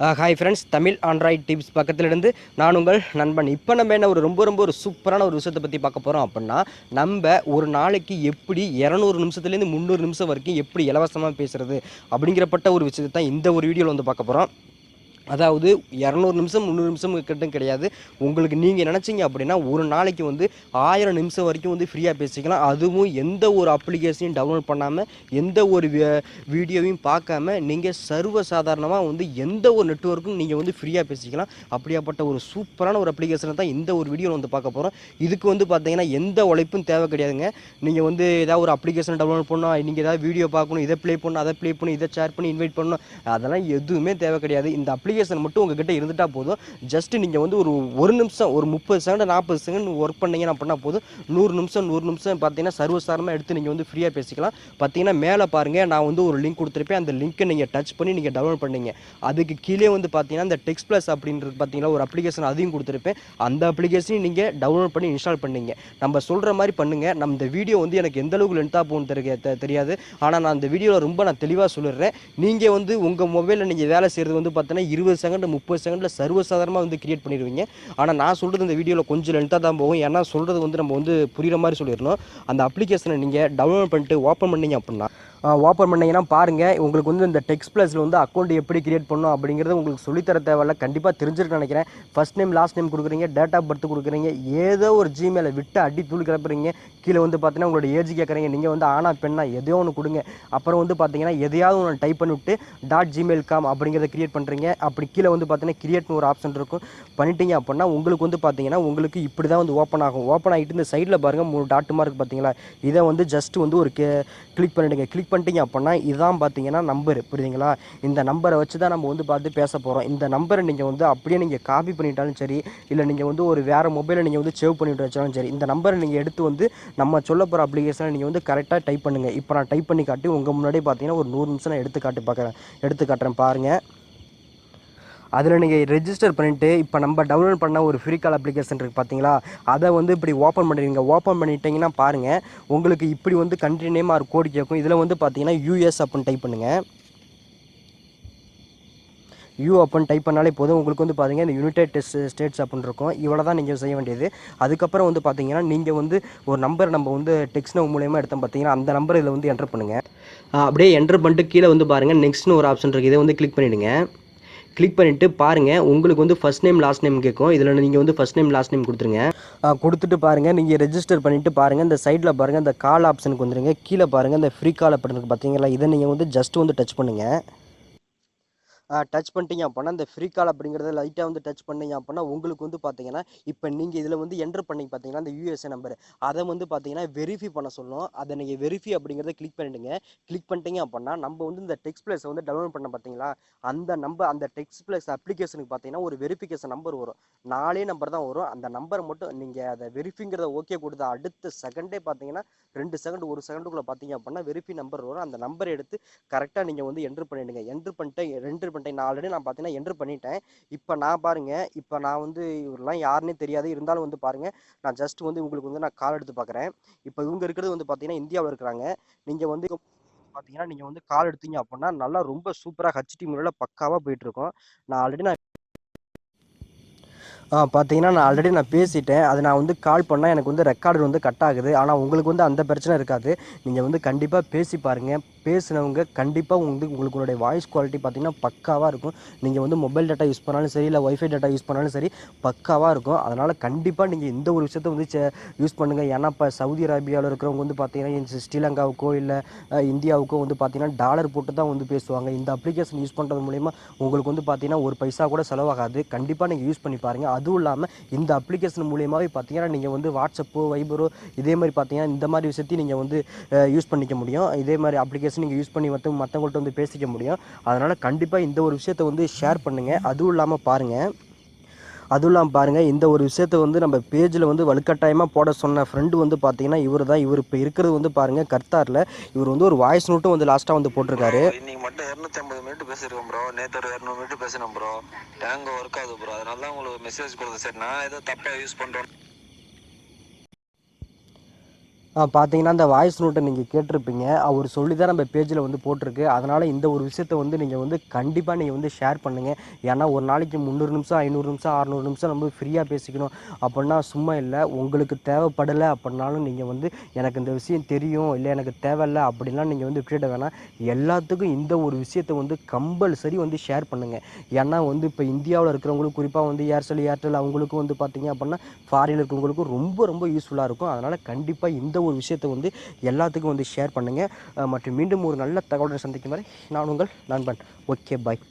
Hi friends, Tamil Android tips பக்கத்துலேருந்து நான் உங்கள் நண்பன். இப்போ நம்ம என்ன ரொம்ப ஒரு சூப்பரான ஒரு விஷயத்தை பற்றி பார்க்க போகிறோம் அப்படின்னா, நம்ம ஒரு நாளைக்கு எப்படி 200 நிமிஷத்துலேருந்து 300 நிமிஷம் வரைக்கும் எப்படி இலவசமாக பேசுகிறது அப்படிங்கிறப்பட்ட ஒரு விஷயத்தை தான் இந்த ஒரு வீடியோவில் வந்து பார்க்க போகிறோம். அதாவது 200 நிமிஷம் 300 நிமிஷம் கிட்டும் கிடையாது. உங்களுக்கு நீங்கள் நினச்சிங்க அப்படின்னா ஒரு நாளைக்கு வந்து 1000 நிமிஷம் வரைக்கும் வந்து ஃப்ரீயாக பேசிக்கலாம். அதுவும் எந்த ஒரு அப்ளிகேஷனையும் டவுன்லோட் பண்ணாமல், எந்த ஒரு வீடியோவையும் பார்க்காம, நீங்கள் சர்வ சாதாரணமாக வந்து எந்த ஒரு நெட்வொர்க்கும் நீங்கள் வந்து ஃப்ரீயாக பேசிக்கலாம். அப்படியாப்பட்ட ஒரு சூப்பரான ஒரு அப்ளிகேஷனை தான் இந்த ஒரு வீடியோவில் வந்து பார்க்க போகிறோம். இதுக்கு வந்து பார்த்தீங்கன்னா எந்த உழைப்பும் தேவை கிடையாதுங்க. நீங்கள் வந்து ஏதாவது ஒரு அப்ளிகேஷன் டவுன்லோட் பண்ணணும், நீங்கள் ஏதாவது வீடியோ பார்க்கணும், இதை ப்ளே பண்ணணும், அதை ப்ளே பண்ணணும், இதை ஷேர் பண்ணி இன்வைட் பண்ணணும், அதெல்லாம் எதுவுமே தேவை கிடையாது. இந்த அப்ளிகேஷன் மட்டும் உங்ககிட்ட இருந்துட்டா போதும். ஜஸ்ட் நீங்கள் வந்து ஒரு நிமிஷம், ஒரு 30 செகண்ட் 40 செகண்ட் ஒர்க் பண்ணீங்கன்னா அப்படின்னா போதும். 100 நிமிஷம் பார்த்தீங்கன்னா சர்வசாதாரணமாக எடுத்து நீங்கள் வந்து ஃப்ரீயாக பேசிக்கலாம். பார்த்தீங்கன்னா மேலே பாருங்கள், நான் வந்து ஒரு லிங்க் கொடுத்துருப்பேன். அந்த லிங்க்கை நீங்கள் டச் பண்ணி நீங்கள் டவுன்லோட் பண்ணீங்க. அதுக்கு கீழே வந்து பார்த்தீங்கன்னா இந்த டெக்ஸ்ட் ப்ளஸ் அப்படின்றது பார்த்தீங்கன்னா ஒரு அப்ளிகேஷன், அதையும் கொடுத்துருப்பேன். அந்த அப்ளிகேஷனையும் நீங்கள் டவுன்லோட் பண்ணி இன்ஸ்டால் பண்ணீங்க. நம்ம சொல்கிற மாதிரி பண்ணுங்கள். நம்ம இந்த வீடியோ வந்து எனக்கு எந்த அளவுக்கு லென்த்தாக போகணும்னு தெரியாது. ஆனால் நான் இந்த வீடியோவில் ரொம்ப தெளிவாக சொல்லிடுறேன். நீங்கள் வந்து உங்கள் மொபைலில் நீங்கள் வேலை செய்கிறது வந்து பார்த்தீங்கன்னா 20 செகண்ட் 30 செகண்டில் சர்வசாதாரணமாக வந்து கிரியேட் பண்ணிடுவீங்க. ஆனால் நான் சொல்கிறது இந்த வீடியோவில் கொஞ்சம் லென்த்தாக தான் போகும். ஏன்னா சொல்கிறது வந்து நம்ம வந்து புரிகிற மாதிரி சொல்லிடணும். அந்த அப்ளிகேஷனை நீங்கள் டவுன்லோட் பண்ணிட்டு ஓப்பன் பண்ணீங்க அப்படின்னா, ஓப்பன் பண்ணிங்கன்னா பாருங்கள், உங்களுக்கு வந்து இந்த டெக்ஸ்ட் ப்ளஸில் வந்து அக்கௌண்ட் எப்படி கிரியேட் பண்ணணும் அப்படிங்கிறது உங்களுக்கு சொல்லித்தர தேவையில்ல. கண்டிப்பாக தெரிஞ்சிருக்குன்னு நினைக்கிறேன். ஃபஸ்ட் நேம் லாஸ்ட் நேம் கொடுக்குறீங்க, டேட் ஆஃப் பர்த் கொடுக்குறீங்க, ஏதோ ஒரு ஜிமெயிலை விட்டு அடி தூள் கிளப்புறீங்க. கீழே வந்து பார்த்தீங்கன்னா உங்களோட ஏஜ் கேட்குறீங்க. நீங்கள் வந்து ஆனா பெண்ணா எதையோ ஒன்று கொடுங்க. அப்புறம் வந்து பார்த்தீங்கன்னா எதையாவது ஒன்று டைப் பண்ணிவிட்டு .gmail.com அப்படிங்கிறத கிரியேட் பண்ணுறீங்க. அப்படி கீழே வந்து பார்த்தீங்கன்னா கிரியேட்னு ஒரு ஆப்ஷன் இருக்கும். பண்ணிட்டீங்க அப்படின்னா உங்களுக்கு வந்து பார்த்தீங்கன்னா உங்களுக்கு இப்படி தான் வந்து ஓப்பன் ஆகும். ஓப்பன் ஆகிட்டு இந்த சைடில் பாருங்கள் 3 டாட் மார்க் பார்த்தீங்களா, இதை வந்து ஜஸ்ட் வந்து ஒரு கிளிக் பண்ணிவிடுங்க. கிளிக் பண்ணிட்டீங்க அப்படின்னா இதுதான் பார்த்தீங்கன்னா நம்பர், புரியுதுங்களா? இந்த நம்பரை வச்சு தான் நம்ம வந்து பார்த்து பேச போகிறோம். இந்த நம்பரை நீங்கள் வந்து அப்படியே நீங்கள் காப்பி பண்ணிட்டாலும் சரி, இல்லை நீங்கள் வந்து ஒரு வேறு மொபைலை நீங்கள் வந்து சேவ் பண்ணிட்டு வச்சாலும் சரி, இந்த நம்பரை நீங்கள் எடுத்து வந்து நம்ம சொல்ல போகிற அப்ளிகேஷனை நீங்கள் வந்து கரெக்டாக டைப் பண்ணுங்கள். இப்போ நான் டைப் பண்ணி காட்டி உங்கள் முன்னாடி பார்த்தீங்கன்னா ஒரு 100 நிமிஷம் நான் எடுத்து காட்டுறேன் பாருங்கள். அதில் நீங்கள் ரெஜிஸ்டர் பண்ணிவிட்டு இப்போ நம்ம டவுன்லோட் பண்ண ஒரு ஃப்ரீ கால் அப்ளிகேஷன் இருக்குது பார்த்தீங்களா, அதை வந்து இப்படி ஓப்பன் பண்ணிடுங்க. ஓப்பன் பண்ணிட்டீங்கன்னா பாருங்கள், உங்களுக்கு இப்படி வந்து கண்ட்ரி நேம் ஆர் கோடு கேட்கும். இதில் வந்து பார்த்தீங்கன்னா யூஎஸ் அப்படின்னு டைப் பண்ணுங்கள். அப்படின்னு டைப் பண்ணாலே போதும். உங்களுக்கு வந்து பார்த்தீங்கன்னா இந்த யுனைடெட் ஸ்டேட்ஸ் அப்படின்னு இருக்கும். இவ்வளோ தான் நீங்கள் செய்ய வேண்டியது. அதுக்கப்புறம் வந்து பார்த்தீங்கன்னா நீங்கள் வந்து ஒரு நம்பர் நம்ம வந்து டெக்ஸ்ட் நவ் மூலயமா எடுத்தோம் பார்த்தீங்கன்னா, அந்த நம்பர் இதில் வந்து என்டர் பண்ணுங்கள். அப்படியே என்டர் பண்ணிட்டு கீழே வந்து பாருங்கள் நெக்ஸ்ட்னு ஒரு ஆப்ஷன் இருக்குது. இதை வந்து கிளிக் பண்ணிவிடுங்க. கிளிக் பண்ணிவிட்டு பாருங்கள், உங்களுக்கு வந்து ஃபஸ்ட் நேம் லாஸ்ட் நேம் கேட்கும். இதில் நீங்கள் வந்து ஃபஸ்ட் நேம் லாஸ்ட் நேம் கொடுத்துருங்க. கொடுத்துட்டு பாருங்கள், நீங்கள் ரெஜிஸ்டர் பண்ணிவிட்டு பாருங்கள், இந்த சைடில் பாருங்கள் இந்த கால் ஆப்ஷனுக்கு வந்துடுங்க. கீழே பாருங்கள் இந்த ஃப்ரீ கால் அப்படின்னு இருக்குது பார்த்தீங்களா, இதை நீங்கள் வந்து ஜஸ்ட் வந்து டச் பண்ணுங்கள். டச் பண்ணிட்டீங்க அப்படின்னா இந்த ஃப்ரீ கால் அப்படிங்கிறத லைட்டாக வந்து டச் பண்ணீங்க அப்படின்னா உங்களுக்கு வந்து பார்த்தீங்கன்னா இப்போ நீங்கள் இதில் வந்து என்டர் பண்ணி பார்த்தீங்கன்னா இந்த யூஎஸ்ஏ நம்பர் அதை வந்து பார்த்தீங்கன்னா வெரிஃபை பண்ண சொல்லணும். அதை நீங்கள் வெரிஃபை அப்படிங்கிறத கிளிக் பண்ணிடுங்க. கிளிக் பண்ணிட்டீங்க அப்படின்னா நம்ம வந்து இந்த டெக்ஸ்ட் ப்ளஸ் வந்து டவுன்லோட் பண்ண பார்த்தீங்களா, அந்த நம்பர் அந்த டெக்ஸ்ட் ப்ளஸ் அப்ளிகேஷனுக்கு பார்த்தீங்கன்னா ஒரு வெரிஃபிகேஷன் நம்பர் வரும். 4 நம்பர் தான் வரும். அந்த நம்பரை மட்டும் நீங்கள் அதை வெரிஃபிங்கிறத ஓகே கொடுத்த அடுத்த செகண்டே பார்த்தீங்கன்னா 2 செகண்ட் 1 செகண்டுக்குள்ளே பார்த்தீங்க அப்படின்னா வெரிஃபை நம்பர் வரும். அந்த நம்பரை எடுத்து கரெக்டாக நீங்கள் வந்து என்ட்ரு பண்ணிடுங்க. என்ட்ரு பண்ணிட்டு நான் ஆல்ரெடி நான் பார்த்தீங்கன்னா என்ட்ரு பண்ணிட்டேன். இப்போ நான் பாருங்கள், இப்போ நான் வந்து இவரெல்லாம் யாருன்னே தெரியாது, இருந்தாலும் வந்து பாருங்கள், நான் ஜஸ்ட் வந்து உங்களுக்கு வந்து நான் கால் எடுத்து பார்க்குறேன். இப்போ இவங்க இருக்கிறது வந்து பார்த்தீங்கன்னா இந்தியாவில் இருக்கிறாங்க. நீங்கள் வந்து பார்த்தீங்கன்னா நீங்கள் வந்து கால் எடுத்தீங்க அப்படின்னா நல்லா ரொம்ப சூப்பராக ஹச்டி முறையில் பக்காவாக போயிட்டுருக்கோம். நான் ஆல்ரெடி பார்த்தீங்கன்னா நான் ஆல்ரெடி பேசிட்டேன். அது நான் வந்து கால் பண்ணால் எனக்கு வந்து ரெக்கார்டு வந்து கட் ஆகுது. ஆனால் உங்களுக்கு வந்து அந்த பிரச்சனை இருக்காது. நீங்கள் வந்து கண்டிப்பாக பேசி பாருங்கள். பேசினவங்க கண்டிப்பாக உங்களுடைய வாய்ஸ் குவாலிட்டி பார்த்தீங்கன்னா பக்காவாக இருக்கும். நீங்கள் வந்து மொபைல் டேட்டா யூஸ் பண்ணாலும் சரி, இல்லை ஒய்ஃபை டேட்டா யூஸ் பண்ணாலும் சரி, பக்காவாக இருக்கும். அதனால் கண்டிப்பாக நீங்கள் இந்த ஒரு விஷயத்தை வந்து யூஸ் பண்ணுங்கள். ஏன்னா இப்போ சவுதி அரேபியாவில் இருக்கிறவங்க வந்து பார்த்தீங்கன்னா ஸ்ரீலங்காவுக்கோ இல்லை இந்தியாவுக்கோ வந்து பார்த்தீங்கன்னா டாலர் போட்டு தான் வந்து பேசுவாங்க. இந்த அப்ளிகேஷன் யூஸ் பண்ணுறது மூலிமா உங்களுக்கு வந்து பார்த்தீங்கன்னா ஒரு பைசா கூட செலவாகாது. கண்டிப்பாக நீங்கள் யூஸ் பண்ணி பாருங்கள். அதுவும் இல்லாமல் இந்த அப்ளிகேஷன் மூலியமாகவே பார்த்தீங்கன்னா நீங்கள் வந்து வாட்ஸ்அப்போ வைபரோ இதே மாதிரி பார்த்தீங்கன்னா இந்த மாதிரி விஷயத்தையும் நீங்கள் வந்து யூஸ் பண்ணிக்க முடியும். இதே மாதிரி அப்ளிகேஷன் நீங்கள் யூஸ் பண்ணி மற்றவங்கள்ட்ட வந்து பேசிக்க முடியும். அதனால் கண்டிப்பாக இந்த ஒரு விஷயத்தை வந்து ஷேர் பண்ணுங்கள். அதுவும் இல்லாமல் பாருங்கள், இந்த ஒரு விஷயத்தை வந்து நம்ம பேஜில் வந்து வலுக்கட்டாயமாக போட சொன்ன ஃப்ரெண்டு வந்து பார்த்தீங்கன்னா இவர் தான். இவர் இப்போ இருக்கிறது வந்து பாருங்கள் கர்த்தாரில். இவர் வந்து ஒரு வாய்ஸ் நோட்டும் வந்து லாஸ்ட்டாக வந்து போட்டிருக்காரு. இன்னைக்கு மட்டும் 250 மினிட் பேசியிருக்கோம் ப்ரோ. நேற்று ஒரு 200 மினிட் பேசினோம் ப்ரோ. டேங்கோ ஒர்க் ஆகுது ப்ரோ. அதனால தான் உங்களுக்கு மெசேஜ் கொடுத்தேன். சரி, நான் ஏதோ தப்பாக யூஸ் பண்ணுறேன். பார்த்தீங்கன்னா அந்த வாய்ஸ் நோட்டை நீங்கள் கேட்டிருப்பீங்க. அவர் சொல்லி தான் நம்ம பேஜில் வந்து போட்டிருக்கு. அதனால் இந்த ஒரு விஷயத்த வந்து நீங்கள் வந்து கண்டிப்பாக நீங்கள் வந்து ஷேர் பண்ணுங்கள். ஏன்னா ஒரு நாளைக்கு 300 நிமிஷம் 500 நிமிஷம் 600 நிமிஷம் நம்ம ஃப்ரீயாக பேசிக்கணும் அப்படின்னா சும்மா இல்லை. உங்களுக்கு தேவைப்படலை அப்படின்னாலும் நீங்கள் வந்து எனக்கு இந்த விஷயம் தெரியும், இல்லை எனக்கு தேவையில்லை அப்படின்லாம் நீங்கள் வந்து விட்டுட வேணாம். எல்லாத்துக்கும் இந்த ஒரு விஷயத்தை வந்து கம்பல்சரி வந்து ஷேர் பண்ணுங்கள். ஏன்னா வந்து இப்போ இந்தியாவில் இருக்கிறவங்களுக்கு குறிப்பாக வந்து ஏர்டெல் அவங்களுக்கும் வந்து பார்த்தீங்க அப்படின்னா ஃபாரினில் இருக்கிறவங்களுக்கும் ரொம்ப ரொம்ப யூஸ்ஃபுல்லாக இருக்கும். அதனால் கண்டிப்பாக இந்த ஒரு விஷயத்தை வந்து எல்லாத்துக்கும் வந்து ஷேர் பண்ணுங்கள். மற்றும் மீண்டும் ஒரு நல்ல தகவலுடன் சந்திக்கும் வரை நான் உங்கள் நண்பன். ஓகே, பாய்.